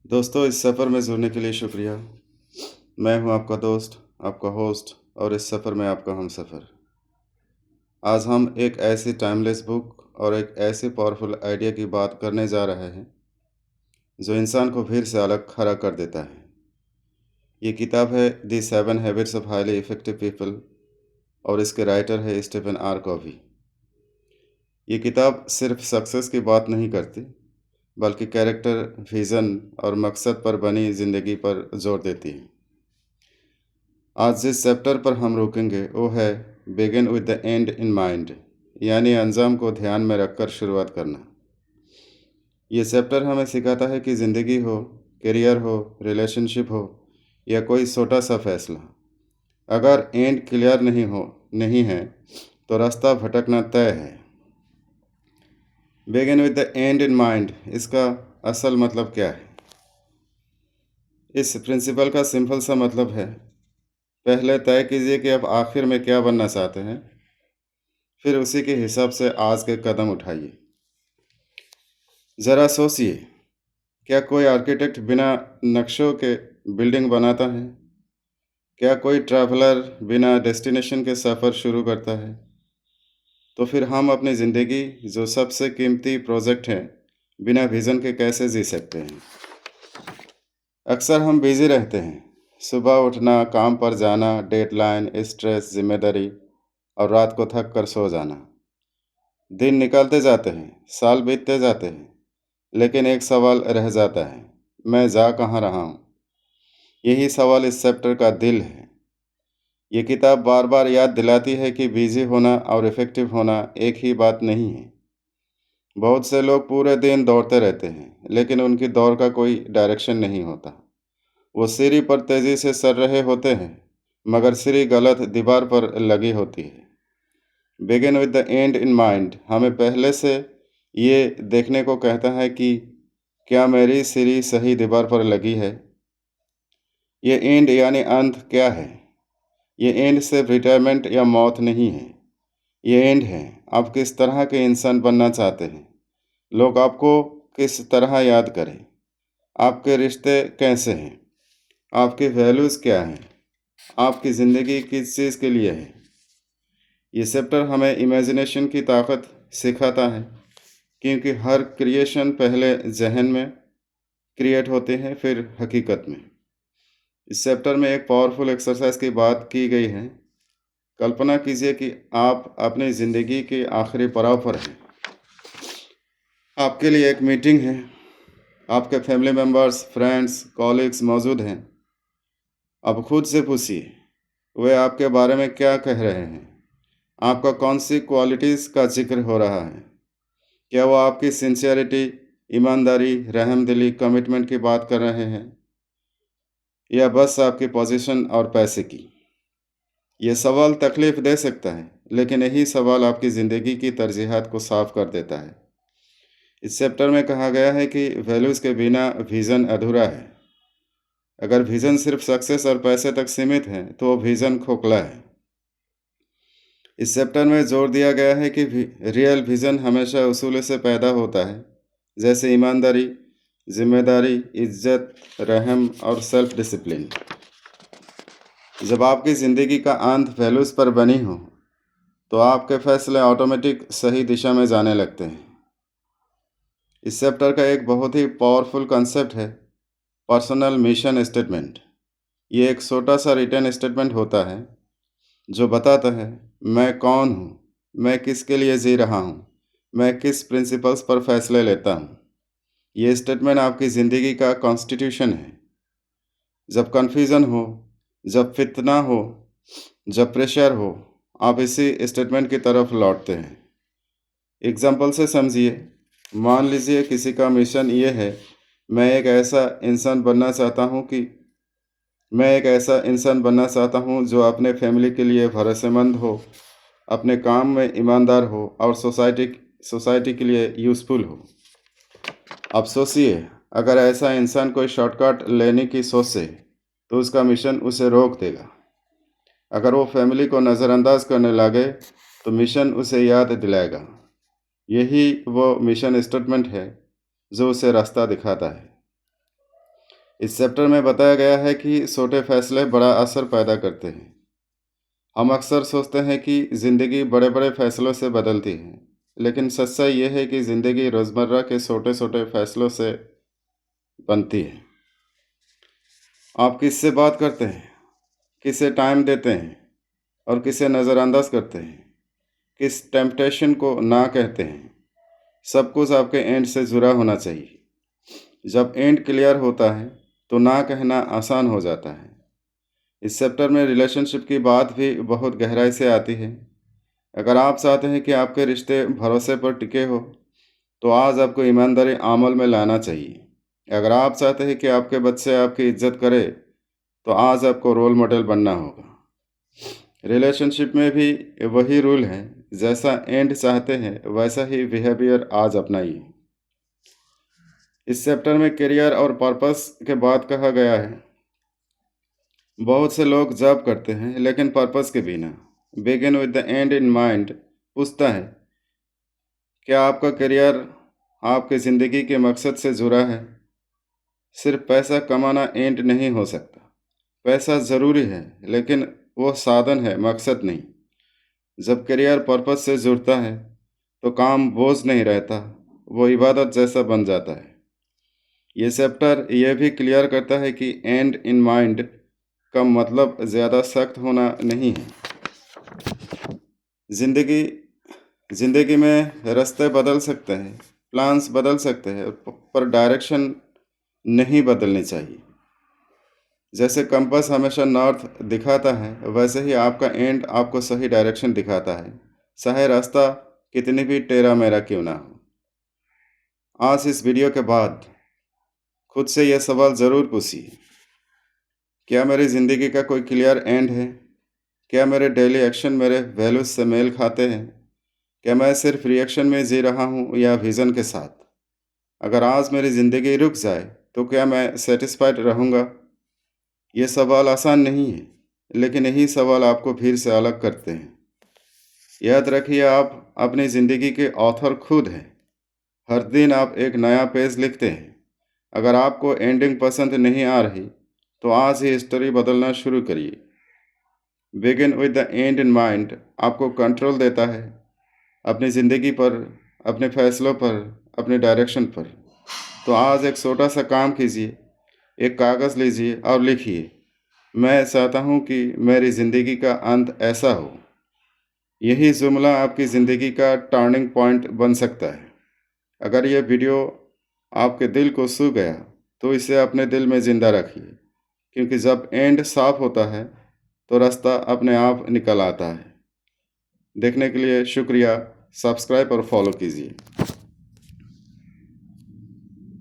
दोस्तों, इस सफ़र में जुड़ने के लिए शुक्रिया। मैं हूं आपका दोस्त, आपका होस्ट और इस सफ़र में आपका हमसफ़र। आज हम एक ऐसी टाइमलेस बुक और एक ऐसे पावरफुल आइडिया की बात करने जा रहे हैं, जो इंसान को भीड़ से अलग खड़ा कर देता है। ये किताब है दी 7 habits of highly effective people और इसके राइटर है स्टीफन आर कॉवी। ये किताब सिर्फ सक्सेस की बात नहीं करती, बल्कि कैरेक्टर, विज़न और मकसद पर बनी ज़िंदगी पर जोर देती है। आज जिस चैप्टर पर हम रुकेंगे वो है begin with the and in mind, यानी अंजाम को ध्यान में रखकर शुरुआत करना। ये चैप्टर हमें सिखाता है कि ज़िंदगी हो, करियर हो, रिलेशनशिप हो या कोई छोटा सा फैसला, अगर एंड क्लियर नहीं है तो रास्ता भटकना तय है। Begin with the and in mind, इसका असल मतलब क्या है? इस प्रिंसिपल का सिंपल सा मतलब है, पहले तय कीजिए कि आप आखिर में क्या बनना चाहते हैं, फिर उसी के हिसाब से आज के कदम उठाइए। ज़रा सोचिए, क्या कोई आर्किटेक्ट बिना नक्शों के बिल्डिंग बनाता है? क्या कोई ट्रैवलर बिना डेस्टिनेशन के सफ़र शुरू करता है? तो फिर हम अपनी ज़िंदगी, जो सबसे कीमती प्रोजेक्ट है, बिना विज़न के कैसे जी सकते हैं? अक्सर हम बिज़ी रहते हैं। सुबह उठना, काम पर जाना, डेडलाइन, स्ट्रेस, जिम्मेदारी और रात को थक कर सो जाना। दिन निकलते जाते हैं, साल बीतते जाते हैं, लेकिन एक सवाल रह जाता है, मैं जा कहाँ रहा हूँ? यही सवाल इस चैप्टर का दिल है। ये किताब बार बार याद दिलाती है कि बिजी होना और इफ़ेक्टिव होना एक ही बात नहीं है। बहुत से लोग पूरे दिन दौड़ते रहते हैं, लेकिन उनकी दौड़ का कोई डायरेक्शन नहीं होता। वो सीढ़ी पर तेज़ी से चल रहे होते हैं, मगर सीढ़ी गलत दीवार पर लगी होती है। Begin with the and in mind हमें पहले से ये देखने को कहता है कि क्या मेरी सीढ़ी सही दीवार पर लगी है। ये एंड यानी अंत क्या है? ये एंड सिर्फ रिटायरमेंट या मौत नहीं है। ये एंड है, आप किस तरह के इंसान बनना चाहते हैं, लोग आपको किस तरह याद करें, आपके रिश्ते कैसे हैं, आपकी वैल्यूज़ क्या हैं, आपकी ज़िंदगी किस चीज़ के लिए है। ये चैप्टर हमें इमेजिनेशन की ताकत सिखाता है, क्योंकि हर क्रिएशन पहले जहन में क्रिएट होते हैं, फिर हकीकत में। इस चैप्टर में एक पावरफुल एक्सरसाइज की बात की गई है। कल्पना कीजिए कि आप अपनी ज़िंदगी के आखिरी पड़ाव पर हैं। आपके लिए एक मीटिंग है, आपके फैमिली मेम्बर्स, फ्रेंड्स, कॉलीग्स मौजूद हैं। अब खुद से पूछिए, वे आपके बारे में क्या कह रहे हैं? आपका कौन सी क्वालिटीज़ का जिक्र हो रहा है? क्या वो आपकी सिंसियरिटी, ईमानदारी, रहमदिली, कमिटमेंट की बात कर रहे हैं, या बस आपकी पोजीशन और पैसे की? ये सवाल तकलीफ दे सकता है, लेकिन यही सवाल आपकी ज़िंदगी की तरजीहात को साफ कर देता है। इस चैप्टर में कहा गया है कि वैल्यूज़ के बिना विज़न अधूरा है। अगर विज़न सिर्फ सक्सेस और पैसे तक सीमित है, तो वो विज़न खोखला है। इस चैप्टर में जोर दिया गया है कि रियल विज़न हमेशा उसूलों से पैदा होता है, जैसे ईमानदारी, जिम्मेदारी, इज्जत, रहम और सेल्फ डिसिप्लिन। जब आपकी ज़िंदगी का अंत वैल्यूज़ पर बनी हो, तो आपके फैसले ऑटोमेटिक सही दिशा में जाने लगते हैं। इस चैप्टर का एक बहुत ही पावरफुल कंसेप्ट है पर्सनल मिशन स्टेटमेंट। ये एक छोटा सा रिटन स्टेटमेंट होता है, जो बताता है मैं कौन हूँ, मैं किसके लिए जी रहा हूँ, मैं किस प्रिंसिपल्स पर फैसले लेता हूँ। ये स्टेटमेंट आपकी ज़िंदगी का कॉन्स्टिट्यूशन है। जब कन्फ्यूज़न हो, जब फितना हो, जब प्रेशर हो, आप इसी स्टेटमेंट की तरफ लौटते हैं। एग्जाम्पल से समझिए, मान लीजिए किसी का मिशन ये है, मैं एक ऐसा इंसान बनना चाहता हूँ कि मैं एक ऐसा इंसान बनना चाहता हूँ जो अपने फैमिली के लिए भरोसेमंद हो, अपने काम में ईमानदार हो और सोसाइटी के लिए यूज़फुल हो। अब सोचिए, अगर ऐसा इंसान कोई शॉर्टकट लेने की सोचे, तो उसका मिशन उसे रोक देगा। अगर वो फैमिली को नज़रअंदाज करने लगे, तो मिशन उसे याद दिलाएगा। यही वो मिशन स्टेटमेंट है जो उसे रास्ता दिखाता है। इस चैप्टर में बताया गया है कि छोटे फैसले बड़ा असर पैदा करते हैं। हम अक्सर सोचते हैं कि ज़िंदगी बड़े-बड़े फैसलों से बदलती है, लेकिन सच्चाई ये है कि ज़िंदगी रोज़मर्रा के छोटे-छोटे फैसलों से बनती है। आप किससे बात करते हैं, किसे टाइम देते हैं और किसे नज़रअंदाज करते हैं, किस टेम्पटेशन को ना कहते हैं, सब कुछ आपके एंड से जुड़ा होना चाहिए। जब एंड क्लियर होता है, तो ना कहना आसान हो जाता है। इस चैप्टर में रिलेशनशिप की बात भी बहुत गहराई से आती है। अगर आप चाहते हैं कि आपके रिश्ते भरोसे पर टिके हो, तो आज आपको ईमानदारी अमल में लाना चाहिए। अगर आप चाहते हैं कि आपके बच्चे आपकी इज्जत करें, तो आज आपको रोल मॉडल बनना होगा। रिलेशनशिप में भी वही रूल है, जैसा एंड चाहते हैं वैसा ही बिहेवियर आज अपनाइए। इस चैप्टर में करियर और पर्पस के बात कहा गया है। बहुत से लोग जॉब करते हैं लेकिन पर्पस के बिना। Begin with the and in mind पूछता है, क्या आपका करियर आपकी ज़िंदगी के मकसद से जुड़ा है? सिर्फ पैसा कमाना एंड नहीं हो सकता। पैसा ज़रूरी है, लेकिन वो साधन है, मकसद नहीं। जब करियर पर्पस से जुड़ता है, तो काम बोझ नहीं रहता, वो इबादत जैसा बन जाता है। ये चैप्टर ये भी क्लियर करता है कि एंड इन माइंड का मतलब ज़्यादा सख्त होना नहीं है। ज़िंदगी ज़िंदगी में रास्ते बदल सकते हैं, प्लान्स बदल सकते हैं, पर डायरेक्शन नहीं बदलनी चाहिए। जैसे कंपास हमेशा नॉर्थ दिखाता है, वैसे ही आपका एंड आपको सही डायरेक्शन दिखाता है, चाहे रास्ता कितनी भी टेढ़ा मेढ़ा क्यों ना हो। आज इस वीडियो के बाद खुद से यह सवाल ज़रूर पूछिए, क्या मेरी ज़िंदगी का कोई क्लियर एंड है? क्या मेरे डेली एक्शन मेरे वैल्यूज से मेल खाते हैं? क्या मैं सिर्फ रिएक्शन में जी रहा हूँ या विज़न के साथ? अगर आज मेरी ज़िंदगी रुक जाए, तो क्या मैं सेटिस्फाइड रहूँगा? ये सवाल आसान नहीं है, लेकिन यही सवाल आपको भीड़ से अलग करते हैं। याद रखिए, आप अपनी ज़िंदगी के ऑथर खुद हैं। हर दिन आप एक नया पेज लिखते हैं। अगर आपको एंडिंग पसंद नहीं आ रही, तो आज ही स्टोरी बदलना शुरू करिए। Begin with the and in mind आपको कंट्रोल देता है, अपनी ज़िंदगी पर, अपने फैसलों पर, अपने डायरेक्शन पर। तो आज एक छोटा सा काम कीजिए, एक कागज़ लीजिए और लिखिए, मैं चाहता हूँ कि मेरी ज़िंदगी का अंत ऐसा हो। यही जुमला आपकी ज़िंदगी का टर्निंग पॉइंट बन सकता है। अगर यह वीडियो आपके दिल को छू गया, तो इसे अपने दिल में ज़िंदा रखिए, क्योंकि जब एंड साफ होता है, तो रास्ता अपने आप निकल आता है। देखने के लिए शुक्रिया। सब्सक्राइब और फॉलो कीजिए।